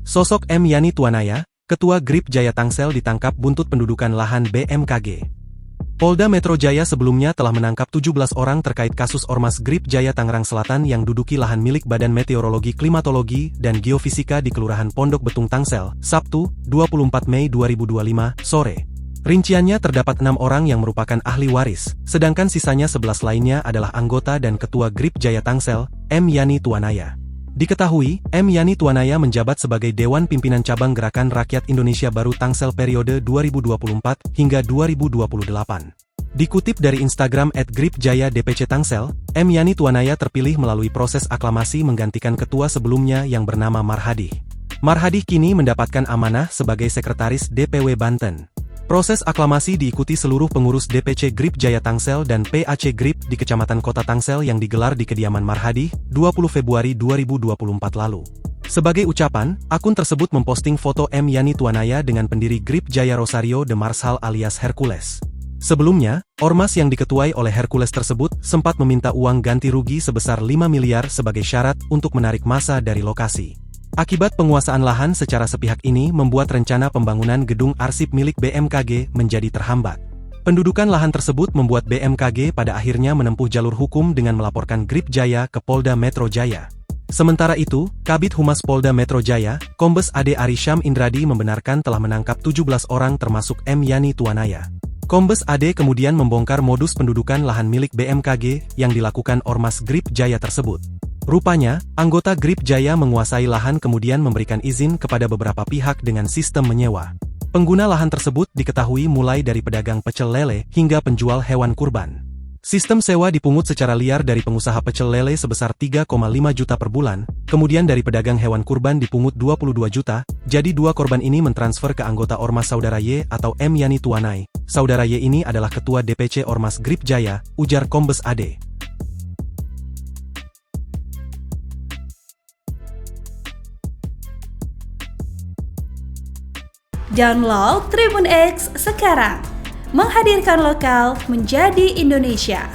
Sosok M. Yani Tuanaya, Ketua Grip Jaya Tangsel ditangkap buntut pendudukan lahan BMKG. Polda Metro Jaya sebelumnya telah menangkap 17 orang terkait kasus Ormas Grip Jaya Tangerang Selatan yang duduki lahan milik Badan Meteorologi Klimatologi dan Geofisika di Kelurahan Pondok Betung Tangsel, Sabtu, 24 Mei 2025, sore. Rinciannya terdapat 6 orang yang merupakan ahli waris, sedangkan sisanya 11 lainnya adalah anggota dan Ketua Grip Jaya Tangsel, M. Yani Tuanaya. Diketahui, M. Yani Tuanaya menjabat sebagai Dewan Pimpinan Cabang Gerakan Rakyat Indonesia Baru Tangsel periode 2024 hingga 2028. Dikutip dari Instagram @gripjaya_dpc Tangsel, M. Yani Tuanaya terpilih melalui proses aklamasi menggantikan ketua sebelumnya yang bernama Marhadih. Marhadih kini mendapatkan amanah sebagai Sekretaris DPW Banten. Proses aklamasi diikuti seluruh pengurus DPC Grip Jaya Tangsel dan PAC Grip di Kecamatan Kota Tangsel yang digelar di kediaman Marhadih, 20 Februari 2024 lalu. Sebagai ucapan, akun tersebut memposting foto M. Yani Tuanaya dengan pendiri Grip Jaya Rosario de Marsal alias Hercules. Sebelumnya, ormas yang diketuai oleh Hercules tersebut sempat meminta uang ganti rugi sebesar 5 miliar sebagai syarat untuk menarik massa dari lokasi. Akibat penguasaan lahan secara sepihak ini membuat rencana pembangunan gedung arsip milik BMKG menjadi terhambat. Pendudukan lahan tersebut membuat BMKG pada akhirnya menempuh jalur hukum dengan melaporkan Grip Jaya ke Polda Metro Jaya. Sementara itu, Kabid Humas Polda Metro Jaya, Kombes Ade Ari Syam Indradi membenarkan telah menangkap 17 orang termasuk M. Yani Tuanaya. Kombes Ade kemudian membongkar modus pendudukan lahan milik BMKG yang dilakukan Ormas Grip Jaya tersebut. Rupanya, anggota Grip Jaya menguasai lahan kemudian memberikan izin kepada beberapa pihak dengan sistem menyewa. Pengguna lahan tersebut diketahui mulai dari pedagang pecel lele hingga penjual hewan kurban. Sistem sewa dipungut secara liar dari pengusaha pecel lele sebesar 3,5 juta per bulan, kemudian dari pedagang hewan kurban dipungut 22 juta, jadi dua korban ini mentransfer ke anggota Ormas Saudara Y atau M. Yani Tuanaya. Saudara Y ini adalah Ketua DPC Ormas Grip Jaya, ujar Kombes Ade. Download Tribun X sekarang, menghadirkan lokal menjadi Indonesia.